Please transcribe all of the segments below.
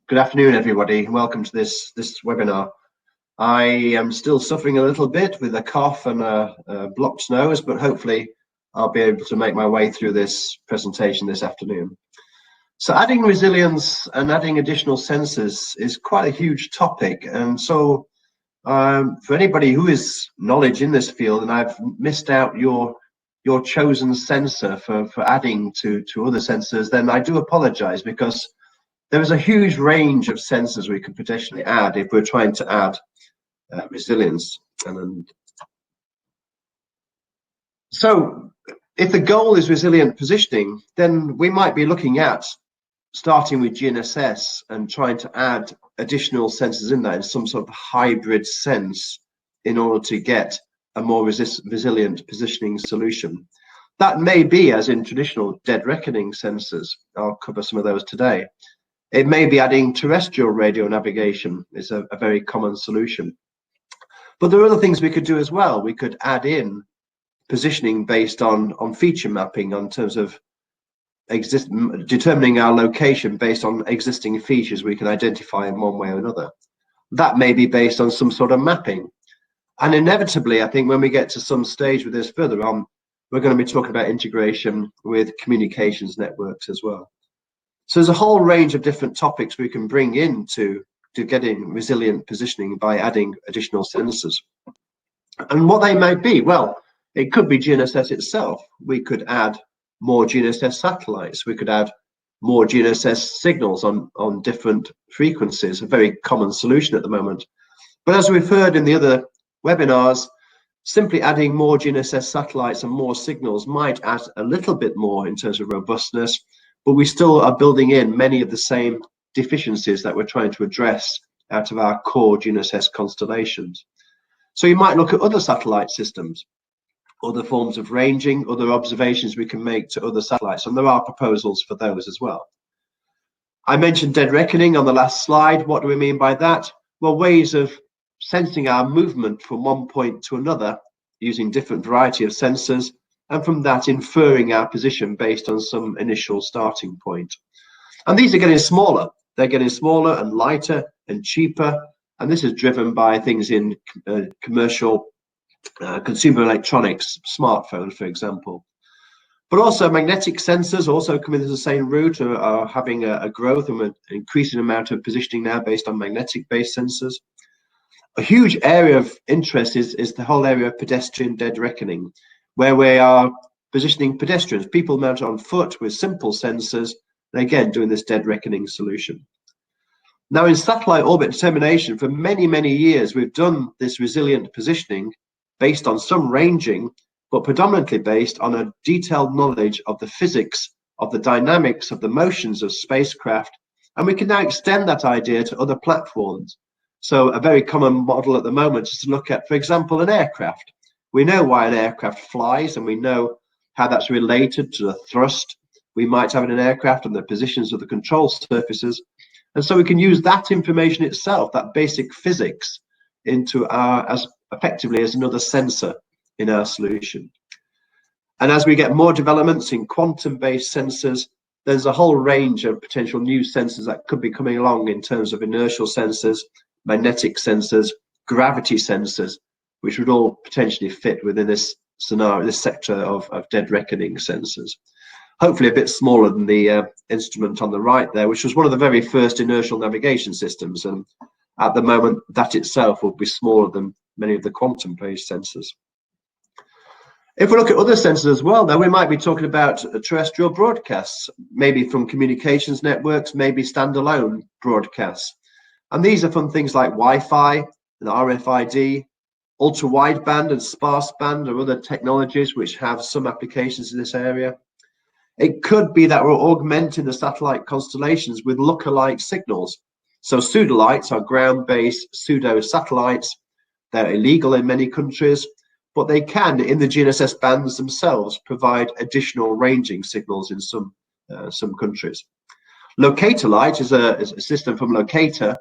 Good afternoon, everybody. Welcome to this webinar. I am still suffering a little bit with a cough and a blocked nose, but hopefully I'll be able to make my way through this presentation this afternoon. So adding resilience and adding additional sensors is quite a huge topic. And so for anybody who is knowledge in this field, and I've missed out your chosen sensor for adding to other sensors, then I do apologize, because there is a huge range of sensors we can potentially add if we're trying to add resilience. So if the goal is resilient positioning, then we might be looking at starting with GNSS and trying to add additional sensors in there in some sort of hybrid sense in order to get a more resilient positioning solution. That may be as in traditional dead reckoning sensors. I'll cover some of those today. It may be adding terrestrial radio navigation is a very common solution. But there are other things we could do as well. We could add in positioning based on feature mapping, on terms of determining our location based on existing features we can identify in one way or another. That may be based on some sort of mapping. And inevitably, I think when we get to some stage with this further on, we're going to be talking about integration with communications networks as well. So there's a whole range of different topics we can bring into getting resilient positioning by adding additional sensors. And what they might be, well, it could be GNSS itself. We could add more GNSS satellites. We could add more GNSS signals on different frequencies, a very common solution at the moment. But as we've heard in the other webinars, simply adding more GNSS satellites and more signals might add a little bit more in terms of robustness, but we still are building in many of the same deficiencies that we're trying to address out of our core GNSS constellations. So you might look at other satellite systems, other forms of ranging, other observations we can make to other satellites, and there are proposals for those as well. I mentioned dead reckoning on the last slide. What do we mean by that? Well, ways of sensing our movement from one point to another using different variety of sensors, and from that inferring our position based on some initial starting point. And these are getting smaller. They're getting smaller and lighter and cheaper, and this is driven by things in commercial consumer electronics, smartphones, for example. But also magnetic sensors also coming into the same route, are having a growth and an increasing amount of positioning now based on magnetic-based sensors. A huge area of interest is the whole area of pedestrian dead reckoning, where we are positioning pedestrians, people mounted on foot with simple sensors, and again doing this dead reckoning solution. Now in satellite orbit determination, for many, many years, we've done this resilient positioning based on some ranging, but predominantly based on a detailed knowledge of the physics, of the dynamics, of the motions of spacecraft, and we can now extend that idea to other platforms. So a very common model at the moment is to look at, for example, an aircraft. We know why an aircraft flies, and we know how that's related to the thrust we might have in an aircraft and the positions of the control surfaces. And so we can use that information itself, that basic physics, into as effectively as another sensor in our solution. And as we get more developments in quantum-based sensors, there's a whole range of potential new sensors that could be coming along in terms of inertial sensors, magnetic sensors, gravity sensors, which would all potentially fit within this scenario, this sector of dead reckoning sensors. Hopefully a bit smaller than the instrument on the right there, which was one of the very first inertial navigation systems. And at the moment, that itself will be smaller than many of the quantum-based sensors. If we look at other sensors as well, then we might be talking about terrestrial broadcasts, maybe from communications networks, maybe standalone broadcasts. And these are from things like Wi-Fi and RFID, ultra-wideband and sparse band or other technologies which have some applications in this area. It could be that we're augmenting the satellite constellations with lookalike signals. So pseudolights are ground-based pseudo satellites. They're illegal in many countries, but they can, in the GNSS bands themselves, provide additional ranging signals in some countries. Locator light is a system from Locator,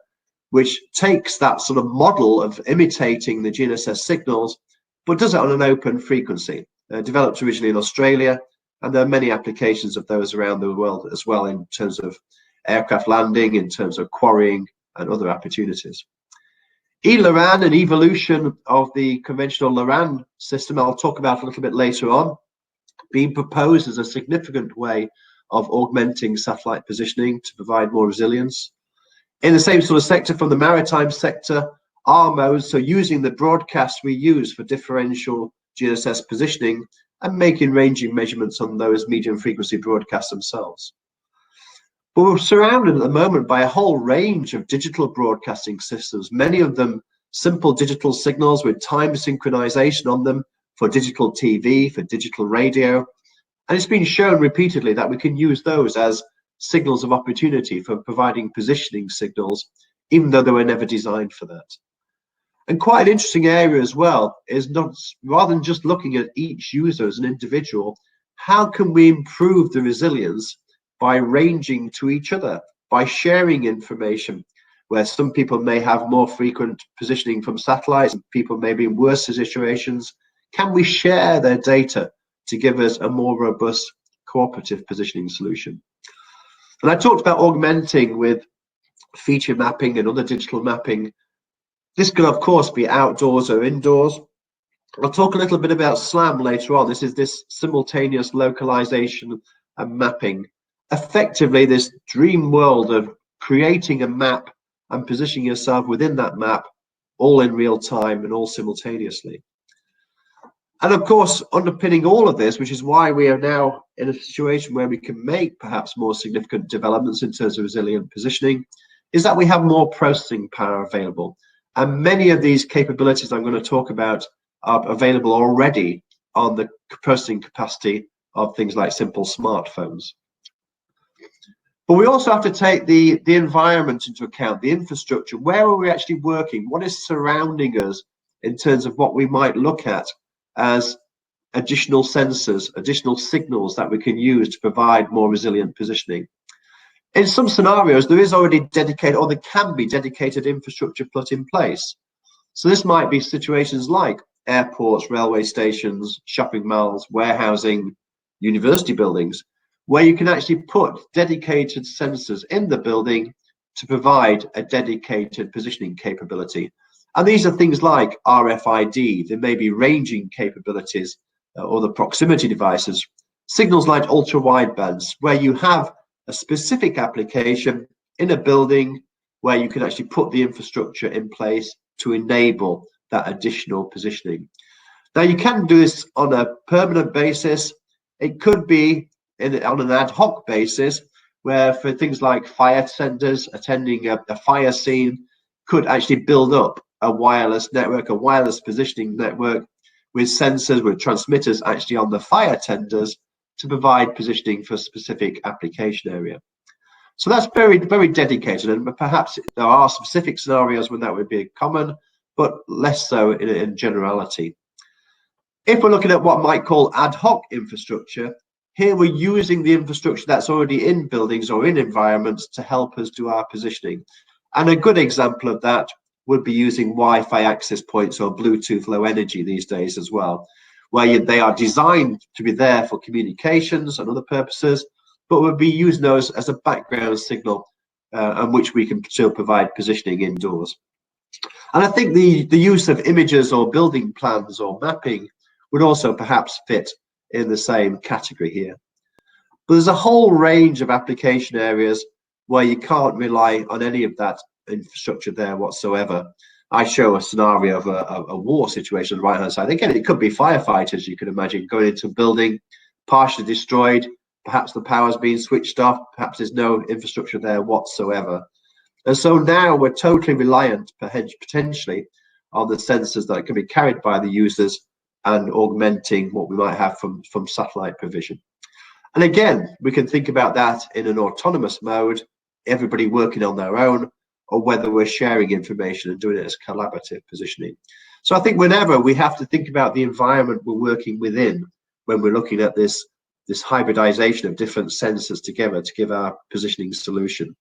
which takes that sort of model of imitating the GNSS signals, but does it on an open frequency. Developed originally in Australia, and there are many applications of those around the world as well in terms of aircraft landing, in terms of quarrying and other opportunities. E-LORAN and evolution of the conventional LORAN system, I'll talk about a little bit later on, being proposed as a significant way of augmenting satellite positioning to provide more resilience. In the same sort of sector, from the maritime sector, RMOs, so using the broadcast we use for differential GNSS positioning and making ranging measurements on those medium frequency broadcasts themselves. But we're surrounded at the moment by a whole range of digital broadcasting systems, many of them simple digital signals with time synchronization on them for digital TV, for digital radio. And it's been shown repeatedly that we can use those as signals of opportunity for providing positioning signals, even though they were never designed for that. And quite an interesting area as well is, not rather than just looking at each user as an individual, how can we improve the resilience by ranging to each other, by sharing information, where some people may have more frequent positioning from satellites and people may be in worse situations. Can we share their data to give us a more robust cooperative positioning solution? And I talked about augmenting with feature mapping and other digital mapping. This can, of course, be outdoors or indoors. I'll talk a little bit about SLAM later on. This is this simultaneous localization and mapping. Effectively, this dream world of creating a map and positioning yourself within that map, all in real time and all simultaneously. And of course, underpinning all of this, which is why we are now in a situation where we can make perhaps more significant developments in terms of resilient positioning, is that we have more processing power available. And many of these capabilities I'm going to talk about are available already on the processing capacity of things like simple smartphones. But we also have to take the environment into account, the infrastructure. Where are we actually working? What is surrounding us in terms of what we might look at as additional sensors, additional signals that we can use to provide more resilient positioning? In some scenarios, there is already dedicated, or there can be dedicated infrastructure put in place. So this might be situations like airports, railway stations, shopping malls, warehousing, university buildings, where you can actually put dedicated sensors in the building to provide a dedicated positioning capability. And these are things like RFID, there may be ranging capabilities or the proximity devices, signals like ultra widebands, where you have a specific application in a building where you can actually put the infrastructure in place to enable that additional positioning. Now, you can do this on a permanent basis. It could be on an ad hoc basis, where for things like fire tenders attending a fire scene could actually build up a wireless network, a wireless positioning network with sensors, with transmitters actually on the fire tenders to provide positioning for a specific application area. So that's very, very dedicated, and perhaps there are specific scenarios when that would be common, but less so in generality. If we're looking at what might call ad hoc infrastructure, here we're using the infrastructure that's already in buildings or in environments to help us do our positioning. And a good example of that would be using Wi-Fi access points or Bluetooth low energy these days as well, where they are designed to be there for communications and other purposes, but would be using those as a background signal on which we can still provide positioning indoors. And I think the use of images or building plans or mapping would also perhaps fit in the same category here. But there's a whole range of application areas where you can't rely on any of that infrastructure there whatsoever. I show a scenario of a war situation on the right hand side. Again, it could be firefighters, you can imagine, going into a building partially destroyed, perhaps the power's being switched off, perhaps there's no infrastructure there whatsoever. And so now we're totally reliant potentially on the sensors that can be carried by the users and augmenting what we might have from satellite provision. And again, we can think about that in an autonomous mode, everybody working on their own, or whether we're sharing information and doing it as collaborative positioning. So I think whenever we have to think about the environment we're working within, when we're looking at this hybridization of different sensors together to give our positioning solution.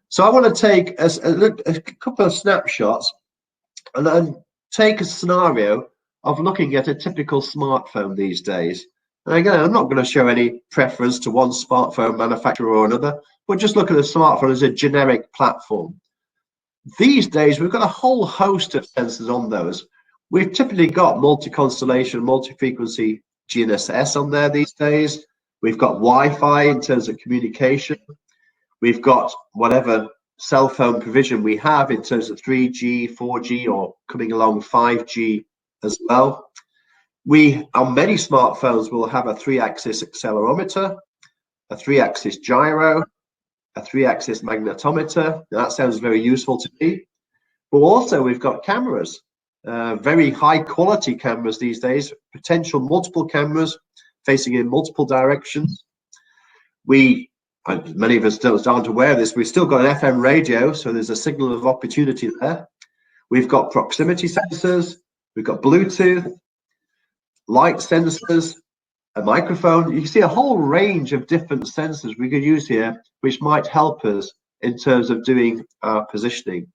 So I want to take a couple of snapshots and then take a scenario of looking at a typical smartphone these days. And again, I'm not going to show any preference to one smartphone manufacturer or another, but just look at a smartphone as a generic platform. These days, we've got a whole host of sensors on those. We've typically got multi-constellation, multi-frequency GNSS on there these days. We've got Wi-Fi in terms of communication. We've got whatever cell phone provision we have in terms of 3G, 4G, or coming along 5G as well. We, on many smartphones, will have a 3-axis accelerometer, a 3-axis gyro, a 3-axis magnetometer. Now, that sounds very useful to me. But also, we've got cameras, very high quality cameras these days, potential multiple cameras facing in multiple directions. Many of us aren't aware of this, we've still got an FM radio, so there's a signal of opportunity there. We've got proximity sensors, we've got Bluetooth, light sensors, a microphone. You can see a whole range of different sensors we could use here, which might help us in terms of doing our positioning.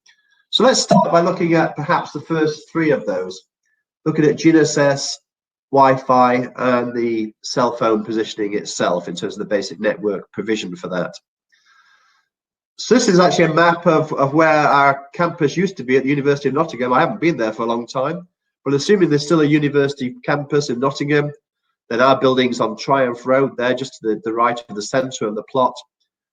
So let's start by looking at perhaps the first 3 of those, looking at GNSS, Wi-Fi, and the cell phone positioning itself in terms of the basic network provision for that. So this is actually a map of where our campus used to be at the University of Nottingham. I haven't been there for a long time, but assuming there's still a university campus in Nottingham, then our building's on Triumph Road there, just to the right of the centre of the plot.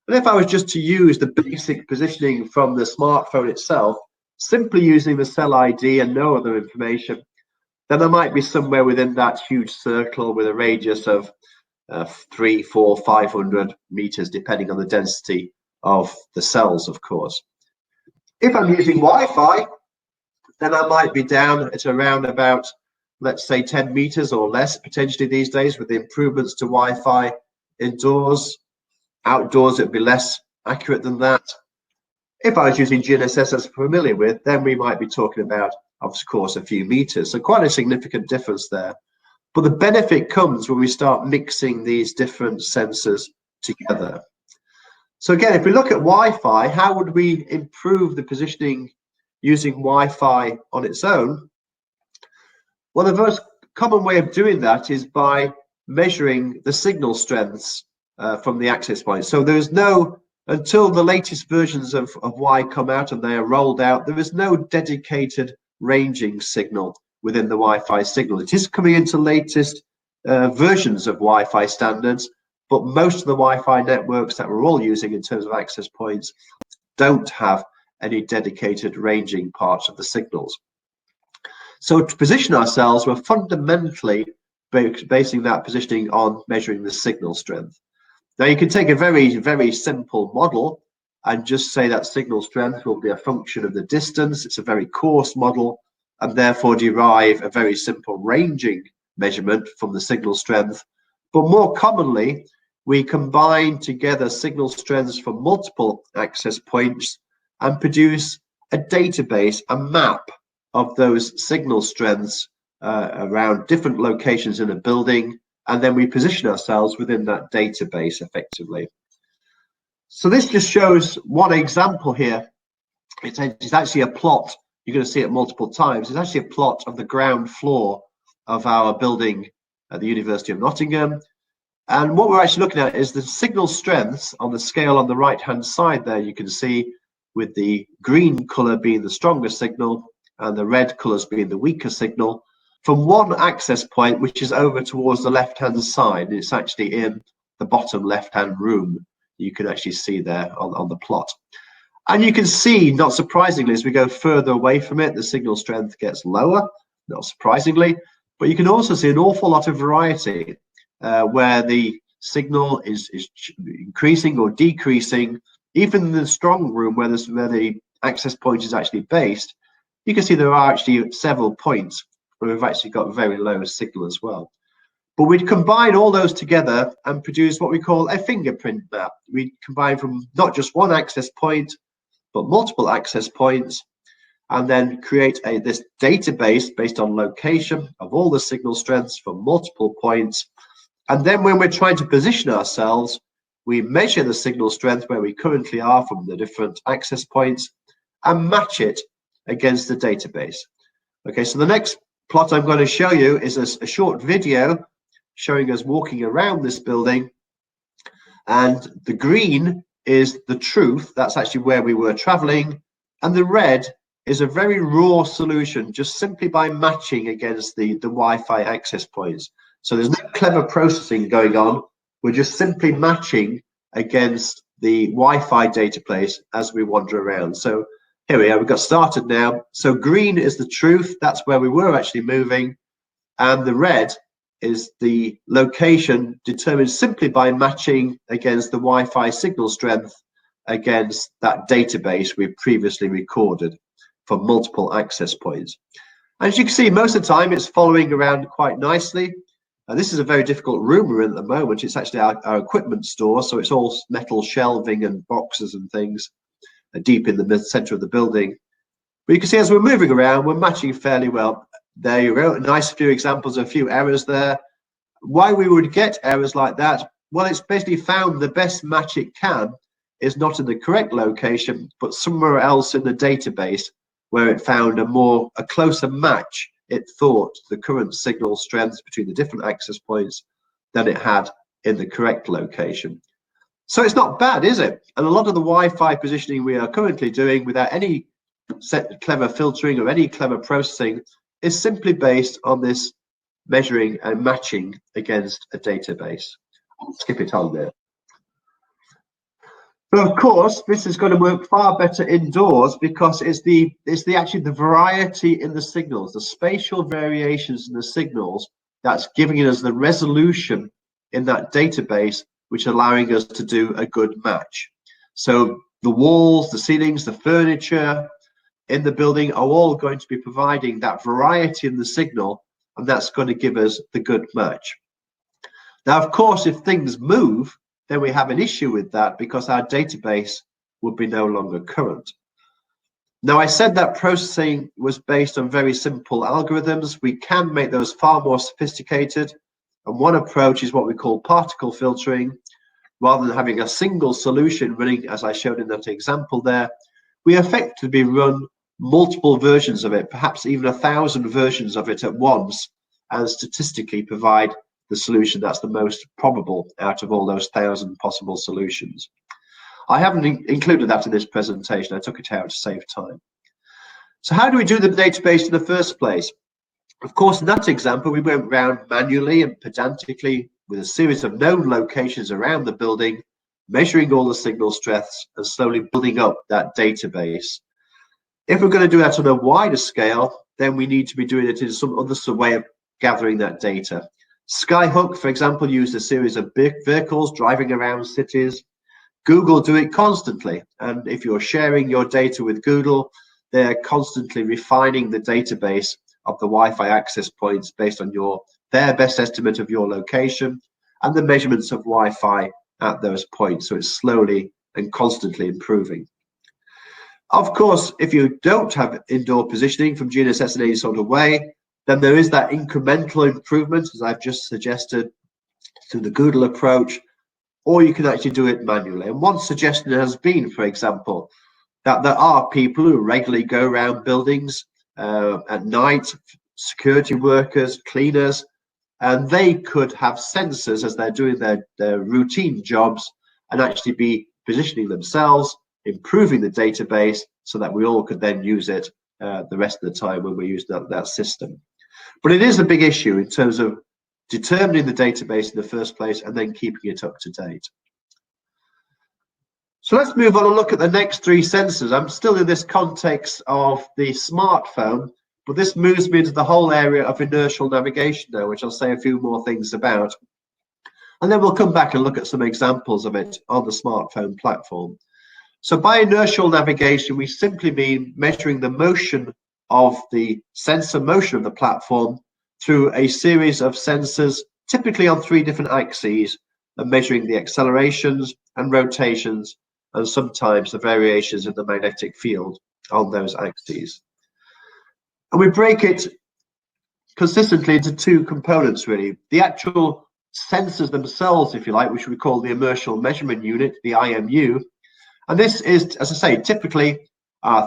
And if I was just to use the basic positioning from the smartphone itself, simply using the cell ID and no other information, then I might be somewhere within that huge circle with a radius of 300, 400, 500 meters, depending on the density of the cells, of course. If I'm using Wi-Fi, then I might be down at around about, let's say, 10 meters or less potentially these days, with the improvements to Wi-Fi indoors. Outdoors, it'd be less accurate than that. If I was using GNSS, as I'm familiar with, then we might be talking about, of course, a few meters. So quite a significant difference there. But the benefit comes when we start mixing these different sensors together. So again, if we look at Wi-Fi, how would we improve the positioning using Wi-Fi on its own? Well, the most common way of doing that is by measuring the signal strengths from the access point. So there is no, until the latest versions of Wi come out and they are rolled out, there is no dedicated ranging signal within the Wi-Fi signal. It is coming into latest versions of Wi-Fi standards, but most of the Wi-Fi networks that we're all using in terms of access points don't have any dedicated ranging parts of the signals. So to position ourselves, we're fundamentally basing that positioning on measuring the signal strength. Now you can take a very, very simple model and just say that signal strength will be a function of the distance. It's a very coarse model, and therefore derive a very simple ranging measurement from the signal strength. But more commonly, we combine together signal strengths from multiple access points and produce a database, a map of those signal strengths around different locations in a building, and then we position ourselves within that database effectively. So this just shows one example here. It's actually a plot. You're going to see it multiple times. It's actually a plot of the ground floor of our building at the University of Nottingham. And what we're actually looking at is the signal strengths on the scale on the right-hand side there. You can see with the green color being the stronger signal and the red colors being the weaker signal, from one access point, which is over towards the left-hand side. It's actually in the bottom left-hand room. You can actually see there on the plot. And you can see, not surprisingly, as we go further away from it, the signal strength gets lower, not surprisingly. But you can also see an awful lot of variety where the signal is increasing or decreasing. Even in the strong room where the access point is actually based, you can see there are actually several points where we've actually got very low signal as well. But we'd combine all those together and produce what we call a fingerprint map. We combine from not just one access point, but multiple access points, and then create this database based on location of all the signal strengths from multiple points. And then when we're trying to position ourselves, we measure the signal strength where we currently are from the different access points and match it against the database. Okay, so the next plot I'm going to show you is a short video showing us walking around this building. And the green is the truth. That's actually where we were traveling. And the red is a very raw solution, just simply by matching against the Wi-Fi access points. So there's no clever processing going on. We're just simply matching against the Wi-Fi data place as we wander around. So here we are, we've got started now. So green is the truth. That's where we were actually moving. And the red is the location determined simply by matching against the Wi-Fi signal strength against that database we previously recorded for multiple access points. As you can see, most of the time it's following around quite nicely. This is a very difficult room we're in at the moment. It's actually our equipment store, so it's all metal shelving and boxes and things deep in the center of the building. But you can see as we're moving around, we're matching fairly well. There you go, a nice few examples of a few errors there. Why we would get errors like that? Well, it's basically found the best match it can is not in the correct location, but somewhere else in the database where it found a closer match, it thought, the current signal strengths between the different access points than it had in the correct location. So it's not bad, is it? And a lot of the Wi-Fi positioning we are currently doing without any clever filtering or any clever processing is simply based on this measuring and matching against a database. I'll skip it on there. But of course, this is going to work far better indoors because it's actually the variety in the signals, the spatial variations in the signals that's giving us the resolution in that database, which are allowing us to do a good match. So the walls, the ceilings, the furniture in the building are all going to be providing that variety in the signal, and that's going to give us the good match. Now, of course, if things move, then we have an issue with that because our database would be no longer current. Now, I said that processing was based on very simple algorithms. We can make those far more sophisticated. And one approach is what we call particle filtering. Rather than having a single solution running, as I showed in that example there, we effectively run multiple versions of it, perhaps even 1,000 versions of it at once, and statistically provide the solution that's the most probable out of all those 1,000 possible solutions. I haven't included that in this presentation. I took it out to save time. So how do we do the database in the first place? Of course, in that example, we went around manually and pedantically with a series of known locations around the building, measuring all the signal strengths and slowly building up that database. If we're going to do that on a wider scale, then we need to be doing it in some other way of gathering that data. Skyhook, for example, used a series of big vehicles driving around cities. Google do it constantly. And if you're sharing your data with Google, they're constantly refining the database of the Wi-Fi access points based on their best estimate of your location and the measurements of Wi-Fi at those points. So it's slowly and constantly improving. Of course, if you don't have indoor positioning from GNSS in any sort of way, then there is that incremental improvement, as I've just suggested, through the Google approach, or you can actually do it manually. And one suggestion has been, for example, that there are people who regularly go around buildings at night, security workers, cleaners, and they could have sensors as they're doing their routine jobs and actually be positioning themselves, improving the database so that we all could then use it the rest of the time when we use that system. But it is a big issue in terms of determining the database in the first place and then keeping it up to date. So let's move on and look at the next three sensors. I'm still in this context of the smartphone, but this moves me into the whole area of inertial navigation now, which I'll say a few more things about. And then we'll come back and look at some examples of it on the smartphone platform. So by inertial navigation, we simply mean measuring the motion of the sensor motion of the platform through a series of sensors, typically on 3 different axes, and measuring the accelerations and rotations, and sometimes the variations in the magnetic field on those axes. And we break it consistently into 2 components, really. The actual sensors themselves, if you like, which we call the inertial measurement unit, the IMU. And this is, as I say, typically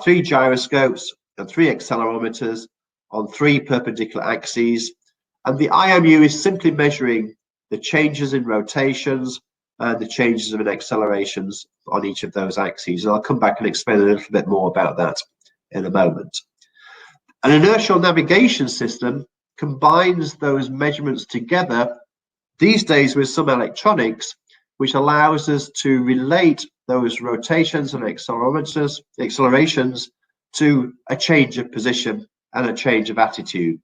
3 gyroscopes and 3 accelerometers on 3 perpendicular axes. And the IMU is simply measuring the changes in rotations and the changes in accelerations on each of those axes. And I'll come back and explain a little bit more about that in a moment. An inertial navigation system combines those measurements together these days with some electronics, which allows us to relate those rotations and accelerations to a change of position and a change of attitude.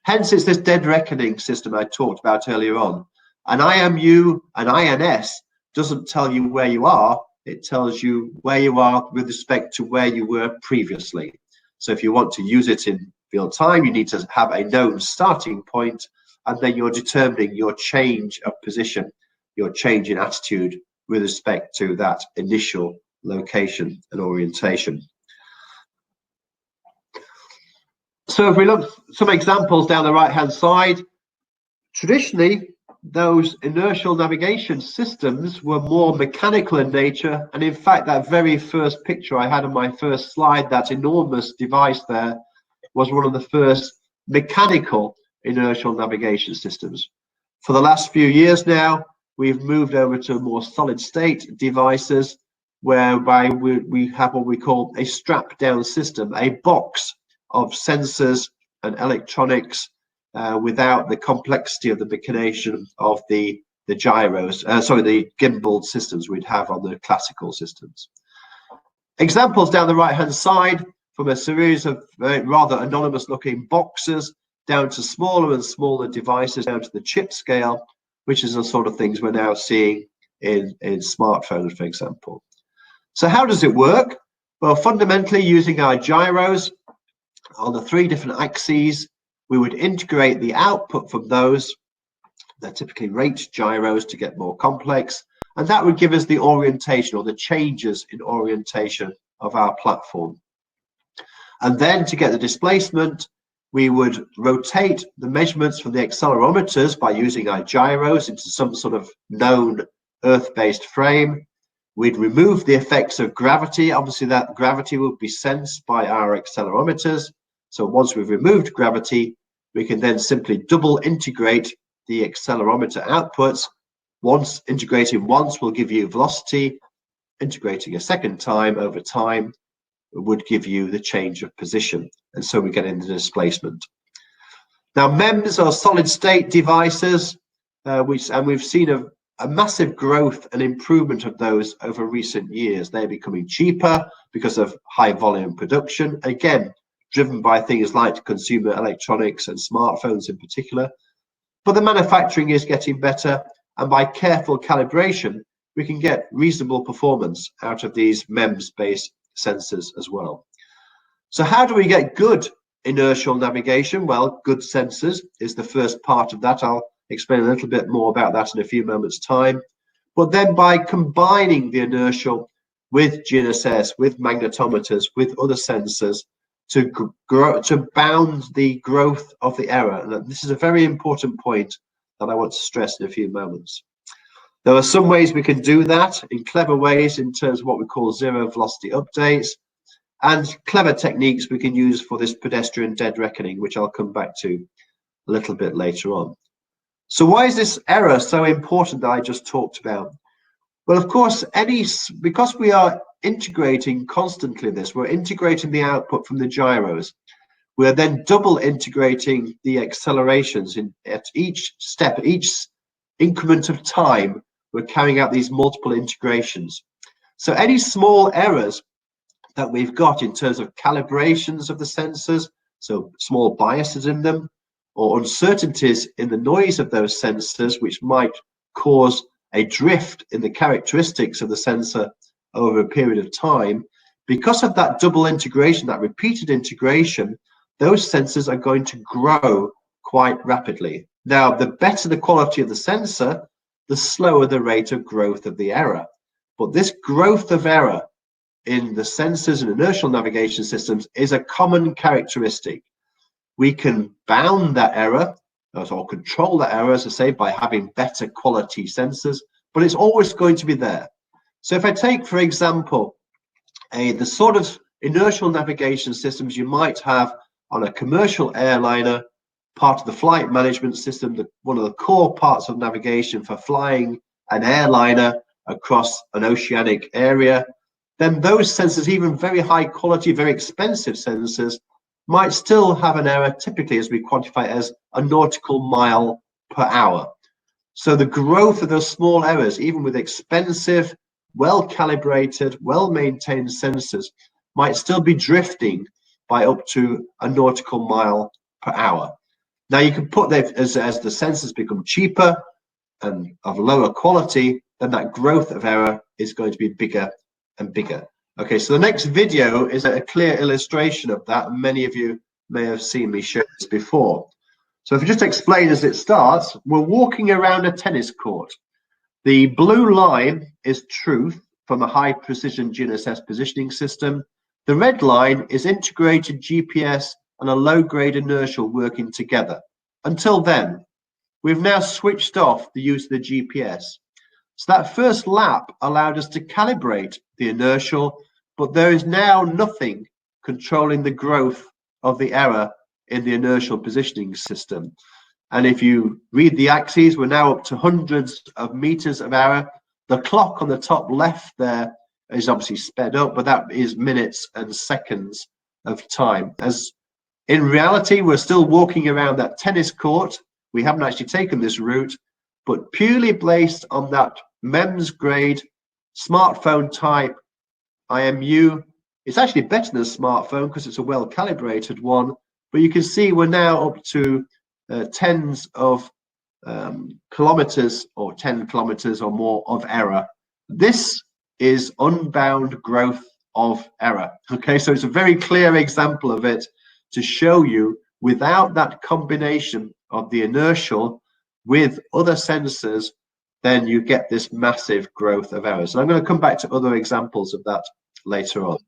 Hence, it's this dead reckoning system I talked about earlier on. An IMU, an INS, doesn't tell you where you are, it tells you where you are with respect to where you were previously. So if you want to use it in real time, you need to have a known starting point, and then you're determining your change of position, your change in attitude with respect to that initial location and orientation. So if we look at some examples down the right-hand side, traditionally, those inertial navigation systems were more mechanical in nature. And in fact, that very first picture I had on my first slide, that enormous device there, was one of the first mechanical inertial navigation systems. For the last few years now, we've moved over to more solid state devices, whereby we have what we call a strap down system, a box of sensors and electronics without the complexity of the machination of the gyros, the gimbal systems we'd have on the classical systems. Examples down the right hand side, from a series of rather anonymous looking boxes down to smaller and smaller devices, down to the chip scale, which is the sort of things we're now seeing in smartphones, for example. So how does it work? Well, fundamentally, using our gyros on the 3 different axes, we would integrate the output from those. They're typically rate gyros to get more complex, and that would give us the orientation or the changes in orientation of our platform. And then to get the displacement, we would rotate the measurements from the accelerometers by using our gyros into some sort of known Earth-based frame. We'd remove the effects of gravity. Obviously, that gravity would be sensed by our accelerometers. So once we've removed gravity, we can then simply double integrate the accelerometer outputs. Once integrating once will give you velocity. Integrating a second time over time would give you the change of position. And so we get into displacement. Now, MEMS are solid state devices, and we've seen a massive growth and improvement of those over recent years. They're becoming cheaper because of high volume production, again, driven by things like consumer electronics and smartphones in particular. But the manufacturing is getting better, and by careful calibration, we can get reasonable performance out of these MEMS-based sensors as well. So how do we get good inertial navigation? Well, good sensors is the first part of that. I'll explain a little bit more about that in a few moments' time. But then by combining the inertial with GNSS, with magnetometers, with other sensors to bound the growth of the error. And this is a very important point that I want to stress in a few moments. There are some ways we can do that in clever ways in terms of what we call zero velocity updates, and clever techniques we can use for this pedestrian dead reckoning, which I'll come back to a little bit later on. So why is this error so important that I just talked about? Well, of course, because we are integrating constantly this, we're integrating the output from the gyros. We're then double integrating the accelerations at each step, each increment of time. We're carrying out these multiple integrations. So any small errors that we've got in terms of calibrations of the sensors, so small biases in them, or uncertainties in the noise of those sensors, which might cause a drift in the characteristics of the sensor over a period of time, because of that double integration, that repeated integration, those sensors are going to grow quite rapidly. Now, the better the quality of the sensor, the slower the rate of growth of the error. But this growth of error in the sensors and inertial navigation systems is a common characteristic. We can bound that error or control that error, as I say, by having better quality sensors, but it's always going to be there. So if I take, for example, the sort of inertial navigation systems you might have on a commercial airliner, part of the flight management system, one of the core parts of navigation for flying an airliner across an oceanic area, then those sensors, even very high quality, very expensive sensors, might still have an error, typically as we quantify it as a nautical mile per hour. So the growth of those small errors, even with expensive, well-calibrated, well-maintained sensors, might still be drifting by up to a nautical mile per hour. Now you can put that as the sensors become cheaper and of lower quality, then that growth of error is going to be bigger and bigger. Okay, so the next video is a clear illustration of that, and many of you may have seen me show this before. So if I just explain as it starts, we're walking around a tennis court. The blue line is truth from a high precision GNSS positioning system. The red line is integrated GPS and a low grade inertial working together. Until then, we've now switched off the use of the GPS. So that first lap allowed us to calibrate the inertial, but there is now nothing controlling the growth of the error in the inertial positioning system. And if you read the axes, we're now up to hundreds of meters of error. The clock on the top left there is obviously sped up, but that is minutes and seconds of time. As in reality, we're still walking around that tennis court. We haven't actually taken this route, but purely based on that MEMS grade smartphone type IMU. It's actually better than a smartphone because it's a well calibrated one, but you can see we're now up to tens of kilometers, or 10 kilometers or more of error. This is unbound growth of error. Okay, so it's a very clear example of it to show you without that combination of the inertial with other sensors, then you get this massive growth of errors. And I'm going to come back to other examples of that later on.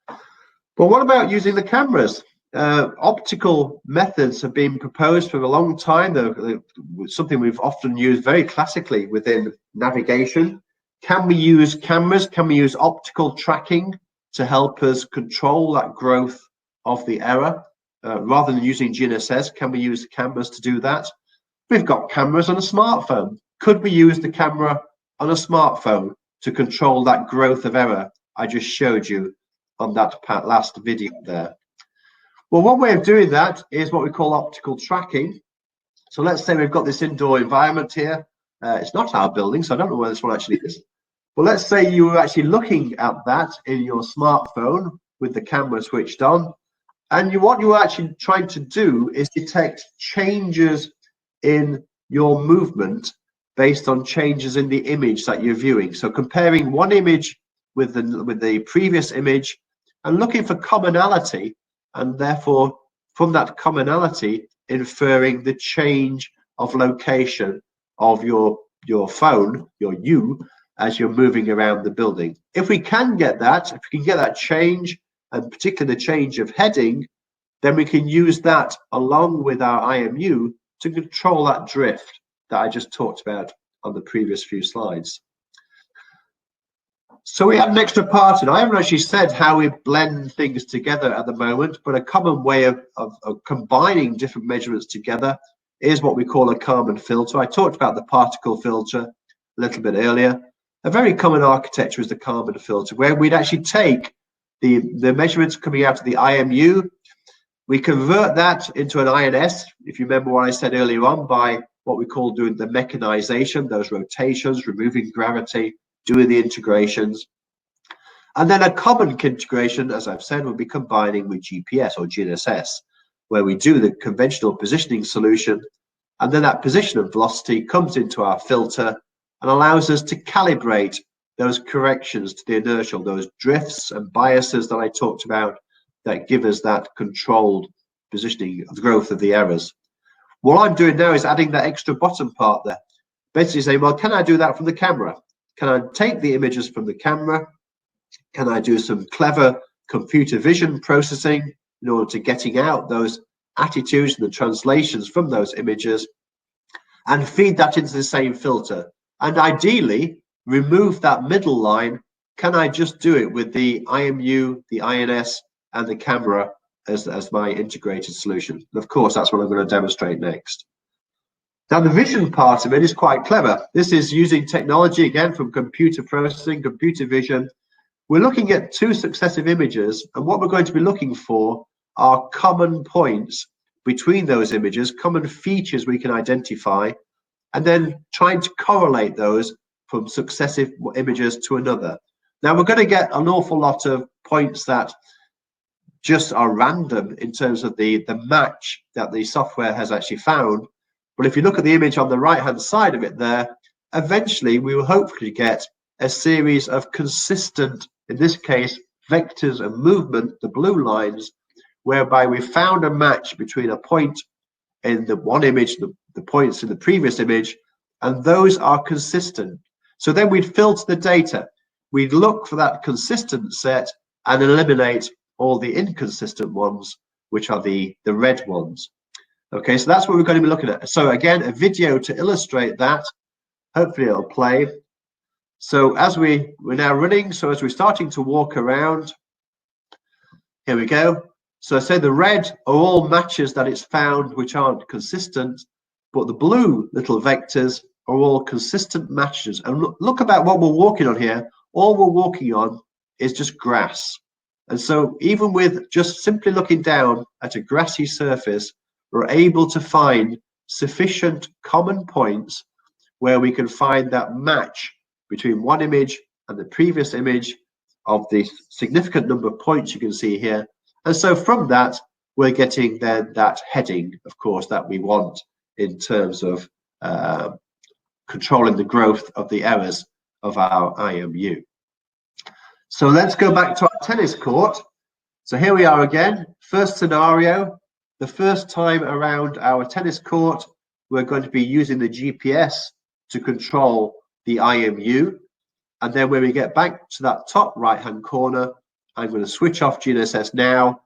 But what about using the cameras? Optical methods have been proposed for a long time. They're something we've often used very classically within navigation. Can we use cameras? Can we use optical tracking to help us control that growth of the error? Rather than using GNSS, can we use cameras to do that? We've got cameras on a smartphone. Could we use the camera on a smartphone to control that growth of error I just showed you on that last video there? Well, one way of doing that is what we call optical tracking. So let's say we've got this indoor environment here. It's not our building, so I don't know where this one actually is. But let's say you were actually looking at that in your smartphone with the camera switched on. And what you're actually trying to do is detect changes in your movement based on changes in the image that you're viewing. So comparing one image with the previous image and looking for commonality, and therefore from that commonality inferring the change of location of your phone, you, as you're moving around the building. If we can get that, if we can get that change, and particularly the change of heading, then we can use that along with our IMU to control that drift that I just talked about on the previous few slides. So we have an extra part, and I haven't actually said how we blend things together at the moment, but a common way of combining different measurements together is what we call a Kalman filter. I talked about the particle filter a little bit earlier. A very common architecture is the Kalman filter, where we'd actually take the measurements coming out of the IMU, we convert that into an INS, if you remember what I said earlier on, by what we call doing the mechanization, those rotations, removing gravity, doing the integrations. And then a common integration, as I've said, will be combining with GPS or GNSS, where we do the conventional positioning solution, and then that position and velocity comes into our filter and allows us to calibrate those corrections to the inertial, those drifts and biases that I talked about that give us that controlled positioning of the growth of the errors. What I'm doing now is adding that extra bottom part there. Basically saying, well, can I do that from the camera? Can I take the images from the camera? Can I do some clever computer vision processing in order to getting out those attitudes and the translations from those images and feed that into the same filter? And ideally, remove that middle line. Can I just do it with the IMU, the INS, and the camera as my integrated solution? And of course, that's what I'm going to demonstrate next. Now, the vision part of it is quite clever. This is using technology, again, from computer processing, computer vision. We're looking at two successive images, and what we're going to be looking for are common points between those images, common features we can identify, and then trying to correlate those from successive images to another. Now, we're going to get an awful lot of points that just are random in terms of the match that the software has actually found. But if you look at the image on the right-hand side of it there, eventually we will hopefully get a series of consistent, in this case, vectors of movement, the blue lines, whereby we found a match between a point in the one image, the points in the previous image, and those are consistent. So then we'd filter the data. We'd look for that consistent set and eliminate all the inconsistent ones, which are the red ones. Okay, so that's what we're going to be looking at. So again, a video to illustrate that. Hopefully it'll play. So as we're now running, so as we're starting to walk around, here we go. So I say the red are all matches that it's found which aren't consistent, but the blue little vectors are all consistent matches. And look about what we're walking on here. All we're walking on is just grass. And so even with just simply looking down at a grassy surface, we're able to find sufficient common points where we can find that match between one image and the previous image of the significant number of points you can see here. And so from that, we're getting then that heading, of course, that we want in terms of controlling the growth of the errors of our IMU. So let's go back to our tennis court. So here we are again, first scenario. The first time around our tennis court, we're going to be using the GPS to control the IMU. And then when we get back to that top right-hand corner, I'm going to switch off GNSS now.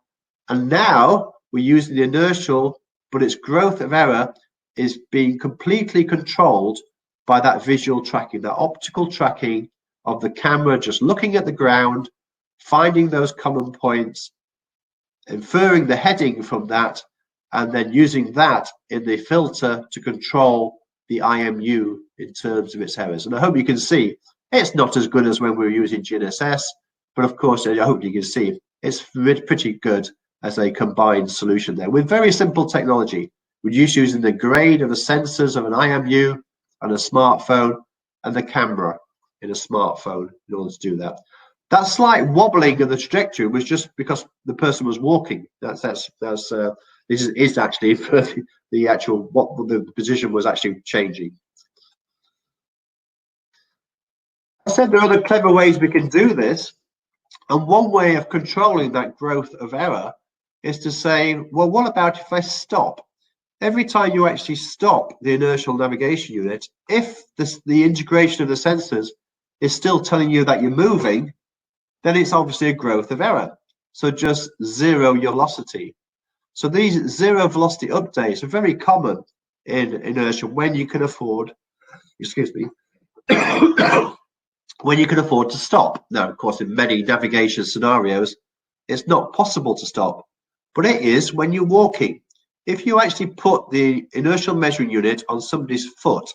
And now we're using the inertial, but its growth of error is being completely controlled by that visual tracking, that optical tracking of the camera, just looking at the ground, finding those common points, inferring the heading from that, and then using that in the filter to control the IMU in terms of its errors. And I hope you can see it's not as good as when we were using GNSS, but of course, I hope you can see it's pretty good as a combined solution there with very simple technology. We're just using the grain of the sensors of an IMU and a smartphone and the camera in a smartphone in order to do that. That slight wobbling of the trajectory was just because the person was walking. This is actually for the actual what the position was actually changing. I said there are other clever ways we can do this, and one way of controlling that growth of error is to say, well, what about if I stop? Every time you actually stop the inertial navigation unit, if the integration of the sensors is still telling you that you're moving, then it's obviously a growth of error. So just zero your velocity. So these zero velocity updates are very common in inertia when you can afford, excuse me, when you can afford to stop. Now, of course, in many navigation scenarios, it's not possible to stop, but it is when you're walking. If you actually put the inertial measuring unit on somebody's foot,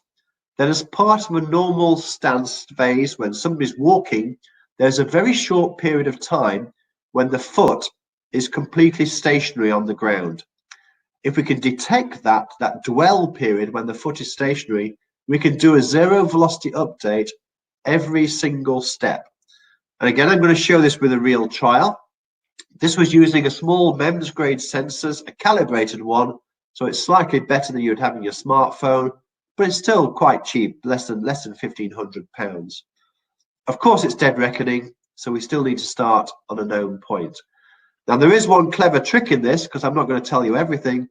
then as part of a normal stance phase, when somebody's walking, there's a very short period of time when the foot is completely stationary on the ground. If we can detect that dwell period when the foot is stationary, we can do a zero velocity update every single step. And again, I'm going to show this with a real trial. This was using a small MEMS grade sensors, a calibrated one, so it's slightly better than you'd have in your smartphone, but it's still quite cheap, less than £1,500. Of course, it's dead reckoning, so we still need to start on a known point. Now, there is one clever trick in this, because I'm not going to tell you everything,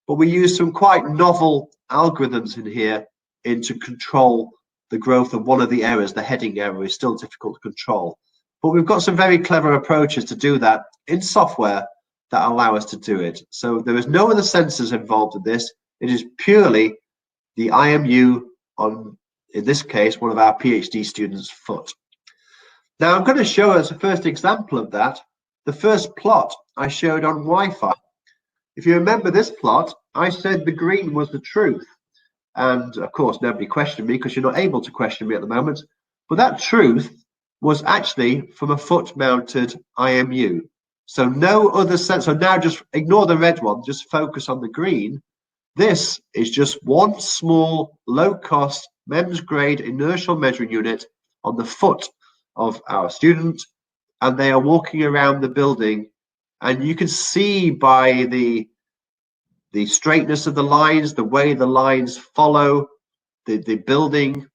but we use some quite novel algorithms in here to control the growth of one of the errors. The heading error is still difficult to control. But we've got some very clever approaches to do that in software that allow us to do it. So there is no other sensors involved in this. It is purely the IMU on, in this case, one of our PhD students' foot. Now I'm going to show us a first example of that. The first plot I showed on Wi-Fi. If you remember this plot, I said the green was the truth. And of course, nobody questioned me because you're not able to question me at the moment. But that truth was actually from a foot-mounted IMU. So no other sense. So now just ignore the red one, just focus on the green. This is just one small, low-cost MEMS-grade inertial measuring unit on the foot of our student, and they are walking around the building, and you can see by the straightness of the lines, the way the lines follow the building,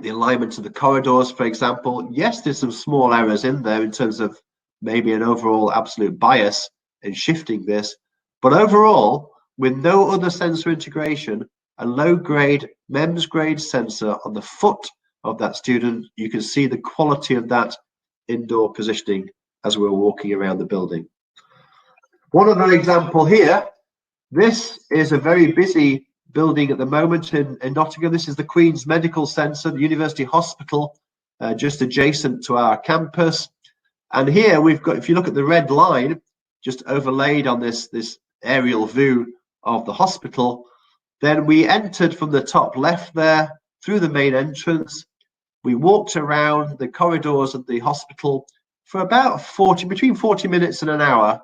the alignment of the corridors, for example. Yes, there's some small errors in there in terms of maybe an overall absolute bias in shifting this, but overall, with no other sensor integration, a low-grade MEMS-grade sensor on the foot of that student, you can see the quality of that indoor positioning as we're walking around the building. One other example here, this is a very busy building at the moment in Nottingham. This is the Queen's Medical Centre, the University Hospital, just adjacent to our campus. And here we've got, if you look at the red line, just overlaid on this aerial view of the hospital, then we entered from the top left there through the main entrance. We walked around the corridors of the hospital for about between 40 minutes and an hour.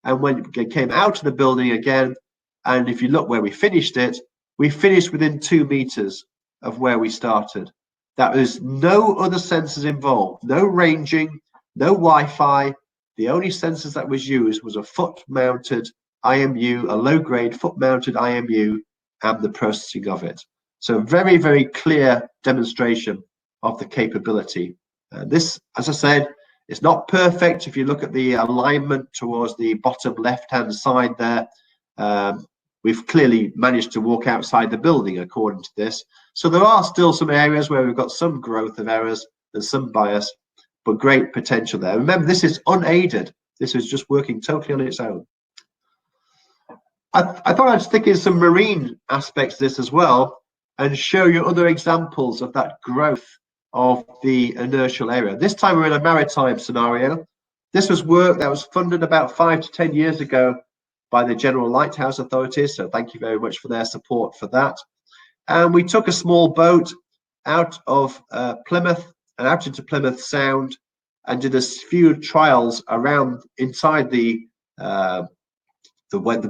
And when we came out of the building again, and if you look where we finished it, we finished within 2 meters of where we started. That was no other sensors involved, no ranging, no Wi-Fi. The only sensors that was used was a foot-mounted IMU, a low-grade foot-mounted IMU, and the processing of it. So very, very clear demonstration of the capability. This, as I said, is not perfect. If you look at the alignment towards the bottom left-hand side there, we've clearly managed to walk outside the building according to this. So there are still some areas where we've got some growth of errors and some bias, but great potential there. Remember, this is unaided. This is just working totally on its own. I thought I'd stick in some marine aspects of this as well and show you other examples of that growth of the inertial area. This time we're in a maritime scenario. This was work that was funded about 5 to 10 years ago by the General Lighthouse Authorities, so thank you very much for their support for that. And we took a small boat out of Plymouth and out into Plymouth Sound and did a few trials around inside the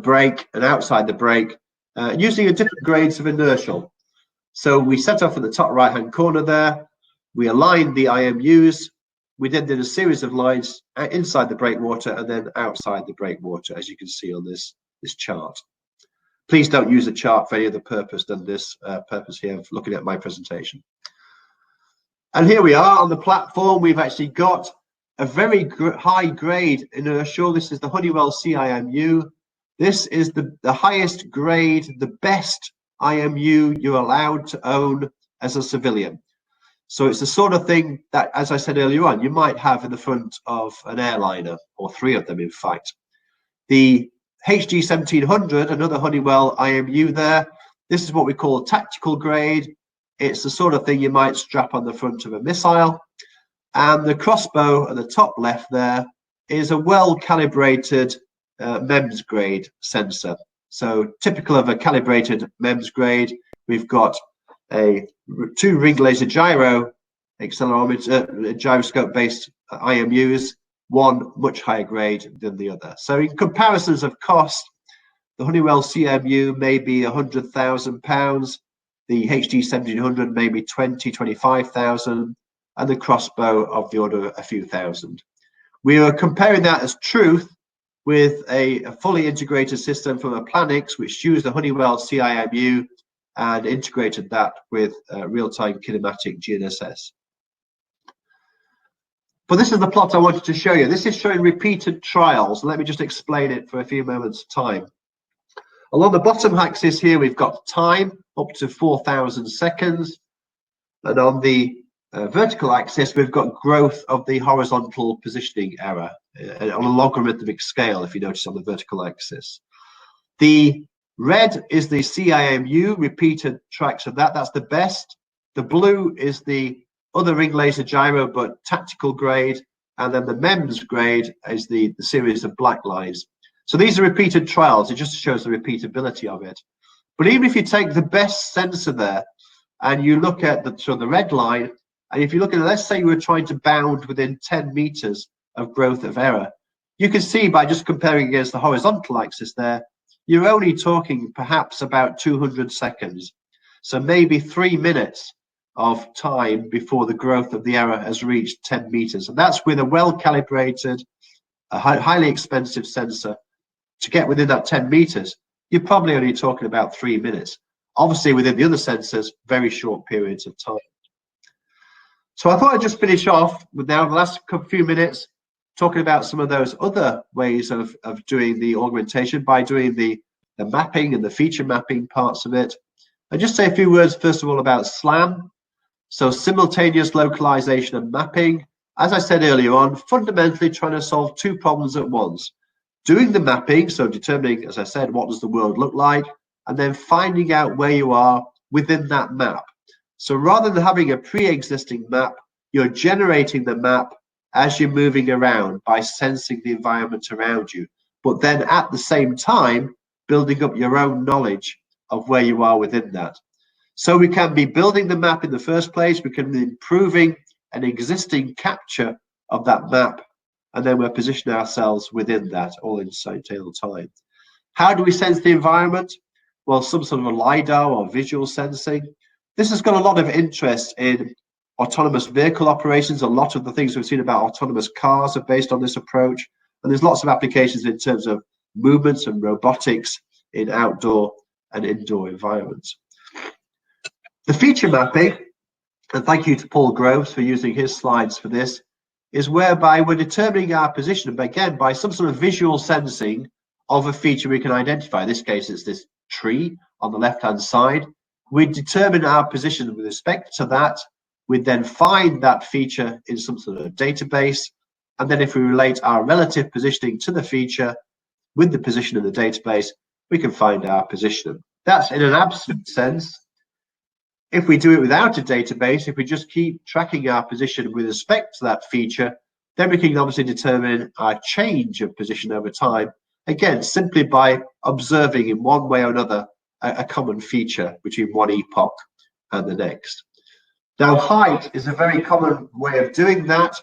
break and outside the break using a different grades of inertial. So we set off at the top right hand corner there, we aligned the IMUs, we then did a series of lines inside the breakwater and then outside the breakwater, as you can see on this chart. Please don't use the chart for any other purpose than this purpose here of looking at my presentation. And here we are on the platform. We've actually got a very high grade inertial. This is the Honeywell CIMU. This is the highest grade, the best IMU you're allowed to own as a civilian. So it's the sort of thing that, as I said earlier on, you might have in the front of an airliner, or 3 of them, in fact. The HG 1700, another Honeywell IMU there, this is what we call tactical grade. It's the sort of thing you might strap on the front of a missile. And the crossbow at the top left there is a well-calibrated MEMS grade sensor. So typical of a calibrated MEMS grade, we've got 2 ring laser gyro accelerometer, gyroscope-based IMUs, one much higher grade than the other. So in comparisons of cost, the Honeywell CMU may be £100,000, the HG 1700 may be 25,000, and the crossbow of the order of a few thousand. We are comparing that as truth with a fully integrated system from Planix, which used the Honeywell CIMU and integrated that with real-time kinematic GNSS. But this is the plot I wanted to show you. This is showing repeated trials. Let me just explain it for a few moments' time. Along the bottom axis here, we've got time up to 4,000 seconds. And on the vertical axis, we've got growth of the horizontal positioning error on a logarithmic scale, if you notice on the vertical axis. The red is the CIMU, repeated tracks of that. That's the best. The blue is the other ring laser gyro, but tactical grade. And then the MEMS grade is the series of black lines. So these are repeated trials. It just shows the repeatability of it. But even if you take the best sensor there and you look at the red line, and if you look at, let's say you were trying to bound within 10 meters of growth of error, you can see by just comparing against the horizontal axis there, you're only talking perhaps about 200 seconds. So maybe 3 minutes of time before the growth of the error has reached 10 meters. And that's with a well-calibrated, highly expensive sensor. To get within that 10 meters, you're probably only talking about 3 minutes. Obviously, within the other sensors, very short periods of time. So I thought I'd just finish off with now the last few minutes talking about some of those other ways of doing the augmentation by doing the mapping and the feature mapping parts of it. And just say a few words, first of all, about SLAM. So simultaneous localization and mapping. As I said earlier on, fundamentally trying to solve two problems at once. Doing the mapping, so determining, as I said, what does the world look like, and then finding out where you are within that map. So rather than having a pre-existing map, you're generating the map as you're moving around by sensing the environment around you, but then at the same time, building up your own knowledge of where you are within that. So we can be building the map in the first place, we can be improving an existing capture of that map, and then we're positioning ourselves within that all in simultaneous time. How do we sense the environment? Well, some sort of a LiDAR or visual sensing. This has got a lot of interest in autonomous vehicle operations. A lot of the things we've seen about autonomous cars are based on this approach. And there's lots of applications in terms of movements and robotics in outdoor and indoor environments. The feature mapping, and thank you to Paul Groves for using his slides for this, is whereby we're determining our position, but again, by some sort of visual sensing of a feature we can identify. In this case, it's this tree on the left-hand side. We determine our position with respect to that. We then find that feature in some sort of database. And then if we relate our relative positioning to the feature with the position in the database, we can find our position. That's in an absolute sense. If we do it without a database, if we just keep tracking our position with respect to that feature, then we can obviously determine our change of position over time, again, simply by observing in one way or another a common feature between one epoch and the next. Now, height is a very common way of doing that.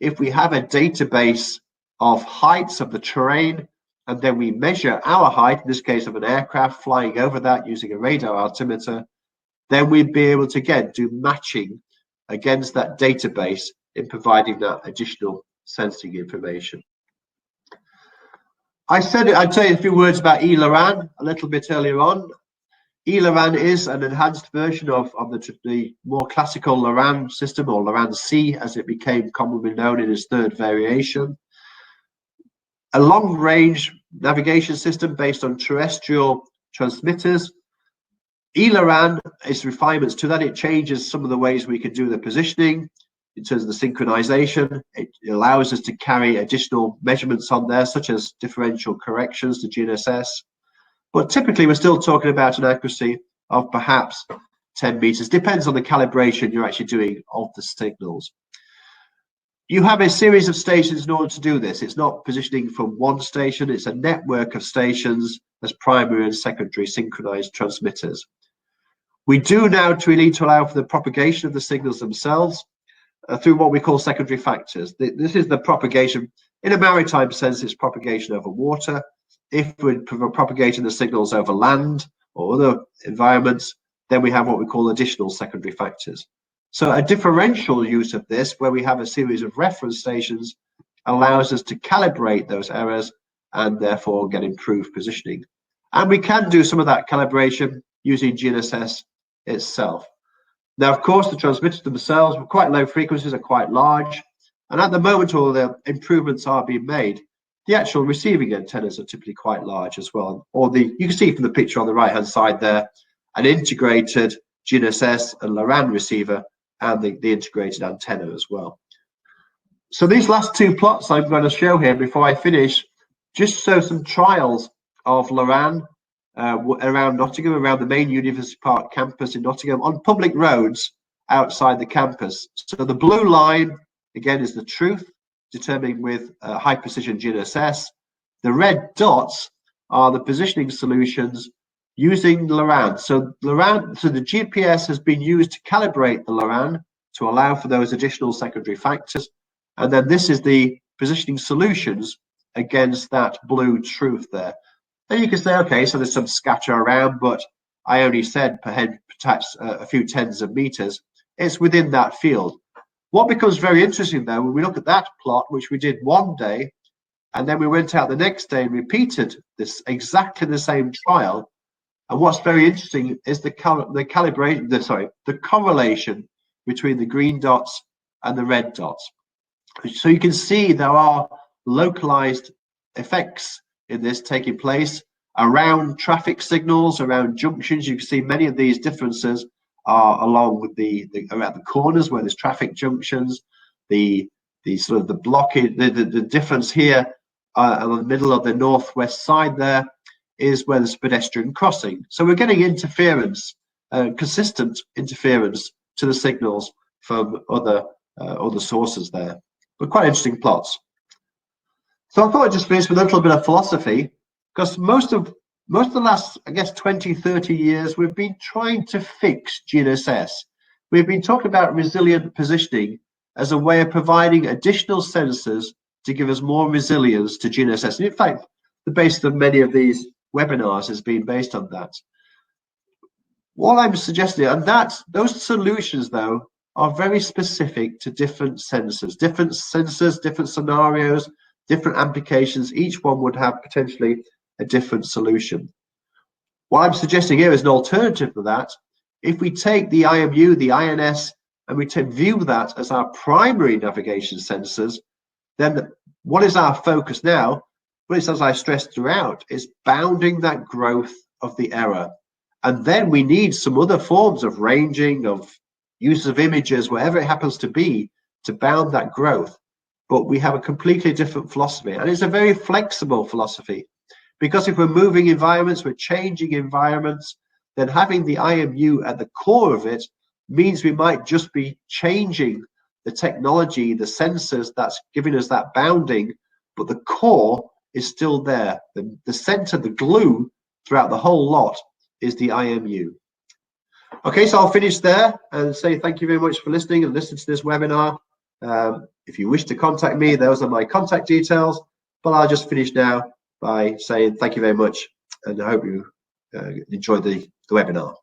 If we have a database of heights of the terrain, and then we measure our height, in this case of an aircraft flying over that using a radar altimeter, then we'd be able to, again, do matching against that database in providing that additional sensing information. I said I'd say a few words about eLORAN a little bit earlier on. eLORAN is an enhanced version of the more classical LORAN system, or LORAN-C as it became commonly known in its third variation. A long-range navigation system based on terrestrial transmitters. eLORAN is refinements to that. It changes some of the ways we can do the positioning in terms of the synchronization. It allows us to carry additional measurements on there, such as differential corrections to GNSS. But typically, we're still talking about an accuracy of perhaps 10 meters. Depends on the calibration you're actually doing of the signals. You have a series of stations in order to do this. It's not positioning from one station. It's a network of stations as primary and secondary synchronized transmitters. We do now need to allow for the propagation of the signals themselves through what we call secondary factors. This is the propagation. In a maritime sense, it's propagation over water. If we're propagating the signals over land or other environments, then we have what we call additional secondary factors. So a differential use of this, where we have a series of reference stations, allows us to calibrate those errors and therefore get improved positioning. And we can do some of that calibration using GNSS itself. Now, of course, the transmitters themselves were quite low frequencies, are quite large. And at the moment, all the improvements are being made. The actual receiving antennas are typically quite large as well. Or you can see from the picture on the right-hand side there, an integrated GNSS and LORAN receiver and the integrated antenna as well. So these last two plots I'm going to show here before I finish just show some trials of LORAN around Nottingham, around the main University Park campus in Nottingham, on public roads outside the campus. So the blue line, again, is the truth, determining with high precision GNSS. The red dots are the positioning solutions using LORAN. So the GPS has been used to calibrate the LORAN to allow for those additional secondary factors. And then this is the positioning solutions against that blue truth there. Then you can say, okay, so there's some scatter around, but I only said perhaps a few tens of meters. It's within that field. What becomes very interesting though, when we look at that plot, which we did one day, and then we went out the next day and repeated this exactly the same trial. And what's very interesting is the correlation between the green dots and the red dots. So you can see there are localized effects in this taking place around traffic signals, around junctions. You can see many of these differences are along with around the corners where there's traffic junctions, the sort of the blockage, the difference here in the middle of the northwest side there is where there's pedestrian crossing. So we're getting interference, consistent interference to the signals from other sources there. But quite interesting plots. So I thought I'd just finish with a little bit of philosophy, because most of the last, I guess, 20, 30 years, we've been trying to fix GNSS. We've been talking about resilient positioning as a way of providing additional sensors to give us more resilience to GNSS. And in fact, the basis of many of these webinars has been based on that. What I'm suggesting, and those solutions, though, are very specific to different sensors, different scenarios, different applications. Each one would have potentially a different solution. What I'm suggesting here is an alternative to that. If we take the IMU, the INS, and we view that as our primary navigation sensors, then what is our focus now? Well, it's, as I stressed throughout, is bounding that growth of the error. And then we need some other forms of ranging, of use of images, whatever it happens to be, to bound that growth. But we have a completely different philosophy. And it's a very flexible philosophy, because if we're moving environments, we're changing environments, then having the IMU at the core of it means we might just be changing the technology, the sensors that's giving us that bounding, but the core is still there. The center, the glue throughout the whole lot is the IMU. Okay, so I'll finish there and say thank you very much for listening and listening to this webinar. If you wish to contact me, those are my contact details, but I'll just finish now by saying thank you very much, and I hope you enjoyed the webinar.